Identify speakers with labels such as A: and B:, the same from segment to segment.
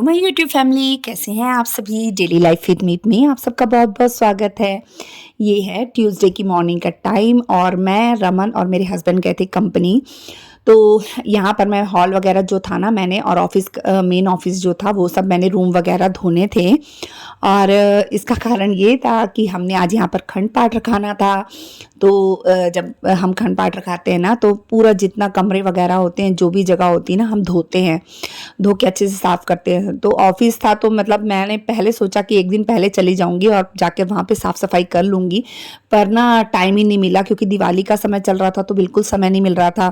A: My YouTube family, कैसे हैं आप सभी। डेली लाइफ विद मीत में आप सबका बहुत बहुत स्वागत है। ये है ट्यूसडे की मॉर्निंग का टाइम और मैं, रमन और मेरे हस्बैंड गए थे कंपनी। तो यहाँ पर मैं हॉल वगैरह जो था ना, मैंने और ऑफिस मेन ऑफिस जो था वो सब मैंने रूम वगैरह धोने थे। और इसका कारण ये था कि हमने आज यहाँ पर खंड पाठ रखाना था। तो जब हम खंड पाठ रखाते हैं ना, तो पूरा जितना कमरे वगैरह होते हैं, जो भी जगह होती है ना, हम धोते हैं, धो के अच्छे से साफ करते हैं। तो ऑफिस था, तो मतलब मैंने पहले सोचा कि एक दिन पहले चली जाऊंगी और जाके वहाँ पे साफ सफाई कर लूंगी। पर ना टाइम ही नहीं मिला, क्योंकि दिवाली का समय चल रहा था, तो बिल्कुल समय नहीं मिल रहा था।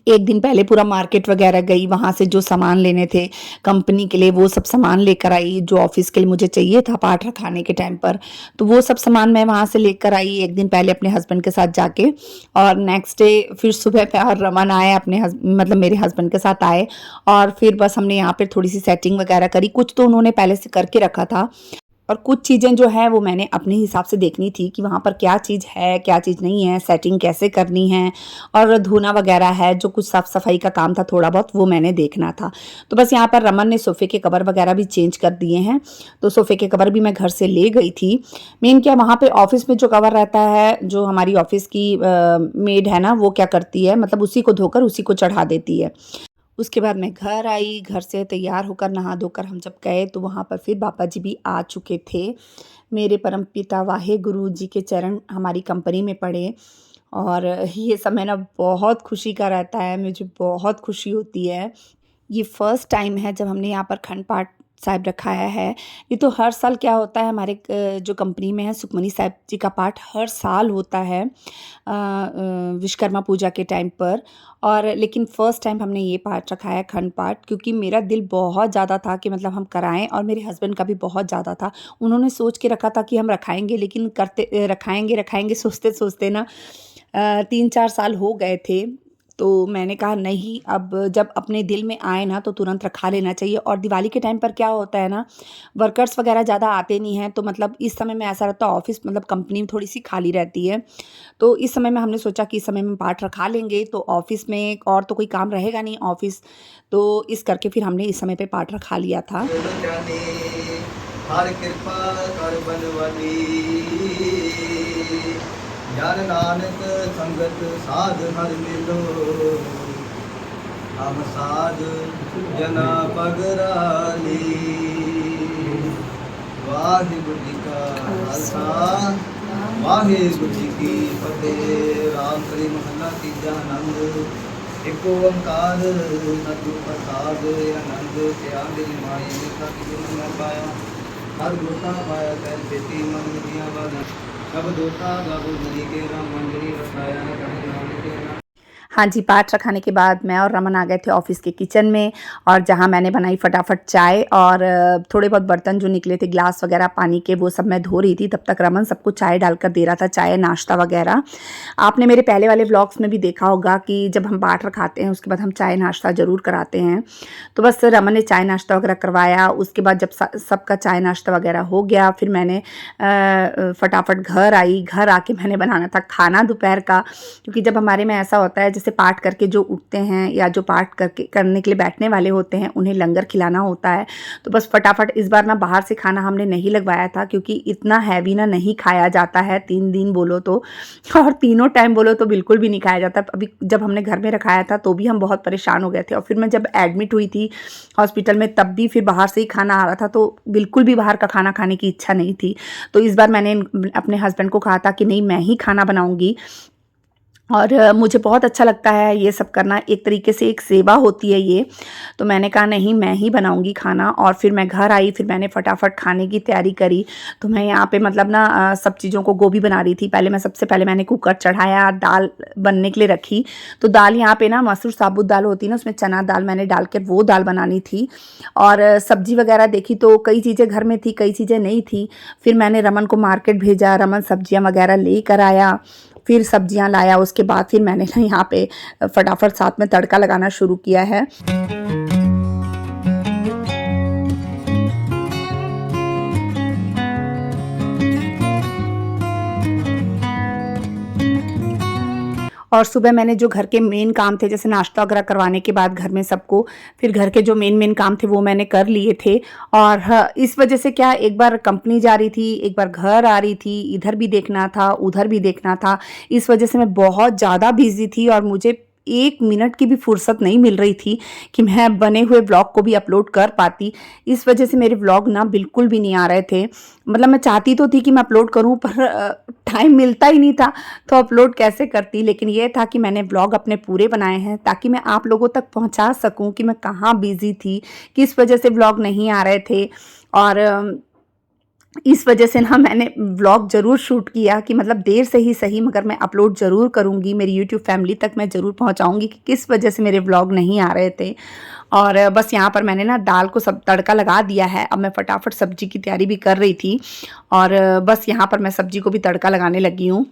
A: एक दिन पहले पूरा मार्केट वगैरह गई, वहाँ से जो सामान लेने थे कंपनी के लिए वो सब सामान लेकर आई, जो ऑफिस के लिए मुझे चाहिए था पाठ रखाने के टाइम पर। तो वो सब सामान मैं वहाँ से लेकर आई एक दिन पहले अपने हस्बैंड के साथ जाके। और नेक्स्ट डे फिर सुबह पे और रमन आए अपने मतलब मेरे हस्बैंड के साथ आए। और फिर बस हमने यहाँ पे थोड़ी सी सेटिंग वगैरह करी, कुछ तो उन्होंने पहले से करके रखा था और कुछ चीज़ें जो है वो मैंने अपने हिसाब से देखनी थी कि वहाँ पर क्या चीज़ है, क्या चीज़ नहीं है, सेटिंग कैसे करनी है। और धोना वगैरह है, जो कुछ साफ़ सफाई का काम था थोड़ा बहुत, वो मैंने देखना था। तो बस यहाँ पर रमन ने सोफ़े के कवर वगैरह भी चेंज कर दिए हैं। तो सोफ़े के कवर भी मैं घर से ले गई थी। मेन क्या, वहाँ पे ऑफिस में जो कवर रहता है, जो हमारी ऑफिस की मेड है ना, वो क्या करती है, मतलब उसी को धोकर उसी को चढ़ा देती है। उसके बाद मैं घर आई, घर से तैयार होकर नहा धोकर हम जब गए, तो वहाँ पर फिर बाबा जी भी आ चुके थे। मेरे परमपिता वाहे गुरु जी के चरण हमारी कंपनी में पड़े। और ये समय ना बहुत खुशी का रहता है, मुझे बहुत खुशी होती है। ये फर्स्ट टाइम है जब हमने यहाँ पर खंड पाठ साहिब रखाया है। ये तो हर साल क्या होता है, हमारे जो कंपनी में है, सुखमनी साहिब जी का पाठ हर साल होता है विश्वकर्मा पूजा के टाइम पर। और लेकिन फ़र्स्ट टाइम हमने ये पाठ रखाया खंड पाठ, क्योंकि मेरा दिल बहुत ज़्यादा था कि मतलब हम कराएं, और मेरे हस्बैंड का भी बहुत ज़्यादा था। उन्होंने सोच के रखा था कि हम रखाएंगे, लेकिन करते रखाएंगे रखाएंगे सोचते सोचते ना 3-4 साल हो गए थे। तो मैंने कहा नहीं, अब जब अपने दिल में आए ना तो तुरंत रखा लेना चाहिए। और दिवाली के टाइम पर क्या होता है ना, वर्कर्स वगैरह ज़्यादा आते नहीं हैं, तो मतलब इस समय में ऐसा रहता है, ऑफिस मतलब कंपनी में थोड़ी सी खाली रहती है। तो इस समय में हमने सोचा कि इस समय में पाठ रखा लेंगे, तो ऑफिस में और तो कोई काम रहेगा नहीं ऑफिस। तो इस करके फिर हमने इस समय पे पाठ रखा लिया था।
B: हर कृपा कर बनवाली, यार नानक संगत साध हर मिलो, हम साध जना पगराली। वाहिगुरु जी का खालसा, वाहिगुरु जी की फतेह। राम कली महला तीजा आनंद, एक ओंकार सतगुरु प्रसाद आनंद। त्या मेरी माए लिखा कि गुरु न पाया, हर दोता पाया कर खेती मन दिया बाधा। सब दोता गाबो नदी के राम मंजरी रसाया कहीं नाम के नाम।
A: हाँ जी, पाठ रखाने के बाद मैं और रमन आ गए थे ऑफ़िस के किचन में, और जहाँ मैंने बनाई फटाफट चाय। और थोड़े बहुत बर्तन जो निकले थे, ग्लास वगैरह पानी के, वो सब मैं धो रही थी। तब तक रमन सबको चाय डालकर दे रहा था, चाय नाश्ता वगैरह। आपने मेरे पहले वाले व्लॉग्स में भी देखा होगा कि जब हम पाठ रखाते हैं उसके बाद हम चाय नाश्ता ज़रूर कराते हैं। तो बस रमन ने चाय नाश्ता वगैरह करवाया। उसके बाद जब सबका चाय नाश्ता वगैरह हो गया, फिर मैंने फटाफट घर आई। घर आके मैंने बनाना था खाना दोपहर का, क्योंकि जब हमारे में ऐसा होता है, जैसे पाठ करके जो उठते हैं या जो पाठ करने के लिए बैठने वाले होते हैं, उन्हें लंगर खिलाना होता है। तो बस फटाफट इस बार ना बाहर से खाना हमने नहीं लगवाया था, क्योंकि इतना हैवी ना नहीं खाया जाता है 3 दिन बोलो तो, और तीनों टाइम बोलो तो बिल्कुल भी नहीं खाया जाता। अभी जब हमने घर में रखाया था तो भी हम बहुत परेशान हो गए थे, और फिर मैं जब एडमिट हुई थी हॉस्पिटल में, तब भी फिर बाहर से ही खाना आ रहा था, तो बिल्कुल भी बाहर का खाना खाने की इच्छा नहीं थी। तो इस बार मैंने अपने हस्बैंड को कहा था कि नहीं, मैं ही खाना बनाऊंगी। और मुझे बहुत अच्छा लगता है ये सब करना, एक तरीके से एक सेवा होती है ये। तो मैंने कहा नहीं, मैं ही बनाऊंगी खाना। और फिर मैं घर आई, फिर मैंने फटाफट खाने की तैयारी करी। तो मैं यहाँ पे मतलब ना सब चीज़ों को गोभी बना रही थी। सबसे पहले मैंने कुकर चढ़ाया, दाल बनने के लिए रखी। तो दाल यहाँ पे ना मसूर साबुत दाल होती है ना, उसमें चना दाल मैंने डाल के वो दाल बनानी थी। और सब्जी वगैरह देखी तो कई चीज़ें घर में थी, कई चीज़ें नहीं थी। फिर मैंने रमन को मार्केट भेजा, रमन सब्जियाँ वगैरह लेकर आया, फिर सब्जियां लाया। उसके बाद फिर मैंने ना यहाँ पे फटाफट साथ में तड़का लगाना शुरू किया है। और सुबह मैंने जो घर के मेन काम थे, जैसे नाश्ता वगैरह करवाने के बाद घर में सबको, फिर घर के जो मेन काम थे वो मैंने कर लिए थे। और हाँ, इस वजह से क्या, एक बार कंपनी जा रही थी, एक बार घर आ रही थी, इधर भी देखना था, उधर भी देखना था। इस वजह से मैं बहुत ज़्यादा बिज़ी थी और मुझे 1 मिनट की भी फुर्सत नहीं मिल रही थी कि मैं बने हुए व्लॉग को भी अपलोड कर पाती। इस वजह से मेरे व्लॉग ना बिल्कुल भी नहीं आ रहे थे। मतलब मैं चाहती तो थी कि मैं अपलोड करूँ, पर टाइम मिलता ही नहीं था, तो अपलोड कैसे करती। लेकिन ये था कि मैंने व्लॉग अपने पूरे बनाए हैं ताकि मैं आप लोगों तक पहुँचा सकूँ कि मैं कहाँ बिज़ी थी, किस वजह से व्लॉग नहीं आ रहे थे। और इस वजह से ना मैंने व्लॉग ज़रूर शूट किया कि मतलब देर से ही सही, मगर मैं अपलोड ज़रूर करूँगी, मेरी यूट्यूब फैमिली तक मैं ज़रूर पहुँचाऊँगी कि किस वजह से मेरे व्लॉग नहीं आ रहे थे। और बस यहाँ पर मैंने ना दाल को सब तड़का लगा दिया है। अब मैं फटाफट सब्ज़ी की तैयारी भी कर रही थी और बस यहाँ पर मैं सब्ज़ी को भी तड़का लगाने लगी हूँ।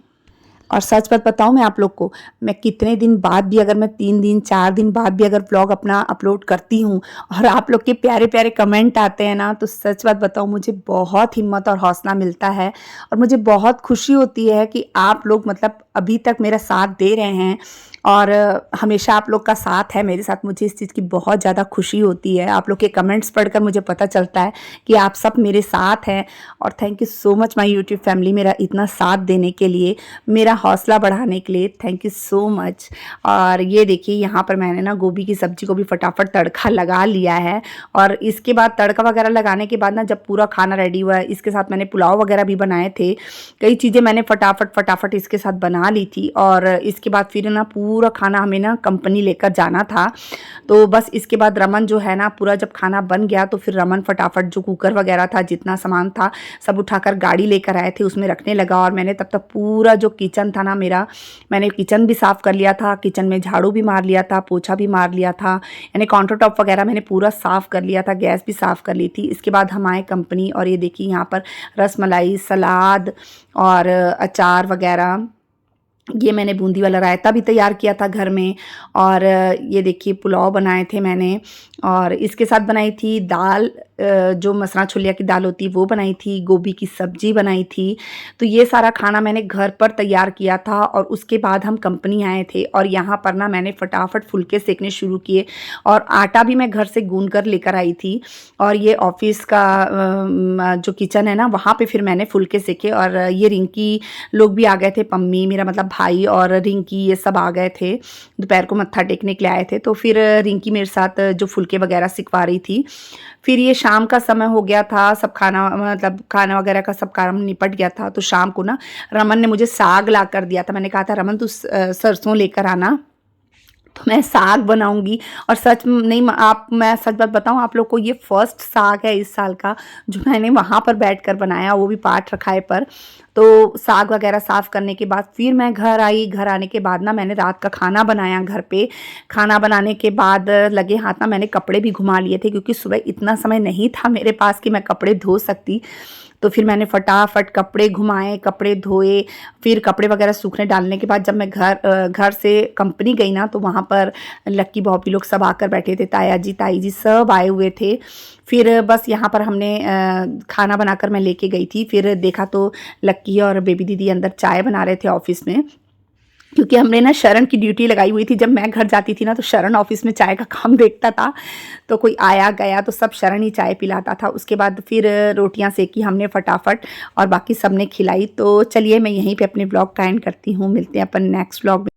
A: और सच बात बताऊँ मैं आप लोग को, मैं कितने दिन बाद भी, अगर मैं 3 दिन 4 दिन बाद भी अगर व्लॉग अपना अपलोड करती हूँ और आप लोग के प्यारे-प्यारे कमेंट आते हैं ना, तो सच बात बताऊँ मुझे बहुत हिम्मत और हौसला मिलता है और मुझे बहुत खुशी होती है कि आप लोग मतलब अभी तक मेरा साथ दे रहे हैं और हमेशा आप लोग का साथ है मेरे साथ। मुझे इस चीज़ की बहुत ज़्यादा खुशी होती है। आप लोग के कमेंट्स पढ़कर मुझे पता चलता है कि आप सब मेरे साथ हैं और thank you so much my YouTube family, मेरा इतना साथ देने के लिए, मेरा हौसला बढ़ाने के लिए। Thank you so much. और ये देखिए यहाँ पर मैंने ना गोभी की सब्ज़ी को भी फटाफट तड़का लगा लिया है और इसके बाद तड़का वगैरह लगाने के बाद ना जब पूरा खाना रेडी हुआ है, इसके साथ मैंने पुलाव वगैरह भी बनाए थे। कई चीज़ें मैंने फटाफट इसके साथ बना ली थी और इसके बाद फिर ना पूरा खाना हमें ना कंपनी लेकर जाना था। तो बस इसके बाद रमन जो है ना, पूरा जब खाना बन गया तो फिर रमन फटाफट जो कुकर वगैरह था, जितना सामान था सब उठाकर गाड़ी लेकर आए थे, उसमें रखने लगा। और मैंने तब तक पूरा जो किचन था ना मेरा, मैंने किचन भी साफ़ कर लिया था, किचन में झाड़ू भी मार लिया था, पोछा भी मार लिया था, यानी काउंटर टॉप वगैरह मैंने पूरा साफ़ कर लिया था, गैस भी साफ़ कर ली थी। इसके बाद हम आए कंपनी और ये देखिए यहाँ पर रसमलाई, सलाद और अचार वगैरह, ये मैंने बूंदी वाला रायता भी तैयार किया था घर में। और ये देखिए पुलाव बनाए थे मैंने और इसके साथ बनाई थी दाल, जो मसरा छोलिया की दाल होती है वो बनाई थी, गोभी की सब्ज़ी बनाई थी। तो ये सारा खाना मैंने घर पर तैयार किया था और उसके बाद हम कंपनी आए थे और यहाँ पर ना मैंने फटाफट फुलके सेकने शुरू किए और आटा भी मैं घर से गूंद कर लेकर आई थी। और ये ऑफिस का जो किचन है ना, वहाँ पे फिर मैंने फुलके सेके और ये रिंकी लोग भी आ गए थे, पम्मी मेरा मतलब भाई और रिंकी ये सब आ गए थे, दोपहर को मत्था टेकने के लिए आए थे। तो फिर रिंकी मेरे साथ जो फुलके वगैरह सिखवा रही थी। फिर ये शाम का समय हो गया था, सब खाना मतलब खाना वगैरह का सब काम निपट गया था। तो शाम को ना रमन ने मुझे साग ला कर दिया था। मैंने कहा था रमन तू सरसों लेकर आना, तो मैं साग बनाऊंगी। और सच नहीं, आप मैं सच बात बताऊं आप लोग को, ये फर्स्ट साग है इस साल का जो मैंने वहाँ पर बैठकर बनाया, वो भी पाठ रखाए पर। तो साग वगैरह साफ़ करने के बाद फिर मैं घर आई। घर आने के बाद ना मैंने रात का खाना बनाया घर पे। खाना बनाने के बाद लगे हाथ ना मैंने कपड़े भी घुमा लिए थे, क्योंकि सुबह इतना समय नहीं था मेरे पास कि मैं कपड़े धो सकती। तो फिर मैंने फटाफट कपड़े घुमाए, कपड़े धोए। फिर कपड़े वगैरह सूखने डालने के बाद जब मैं घर से कंपनी गई ना, तो वहाँ पर लक्की बॉबी लोग सब आकर बैठे थे, ताया जी ताई जी सब आए हुए थे। फिर बस यहाँ पर हमने खाना बनाकर मैं लेके गई थी। फिर देखा तो लक्की और बेबी दीदी अंदर चाय बना रहे थे ऑफिस में, क्योंकि हमने ना शरण की ड्यूटी लगाई हुई थी। जब मैं घर जाती थी ना, तो शरण ऑफिस में चाय का काम देखता था, तो कोई आया गया तो सब शरण ही चाय पिलाता था। उसके बाद फिर रोटियां सेकी हमने फटाफट और बाकी सबने खिलाई। तो चलिए मैं यहीं पे अपने ब्लॉग का एंड करती हूँ, मिलते हैं अपन नेक्स्ट ब्लॉग में।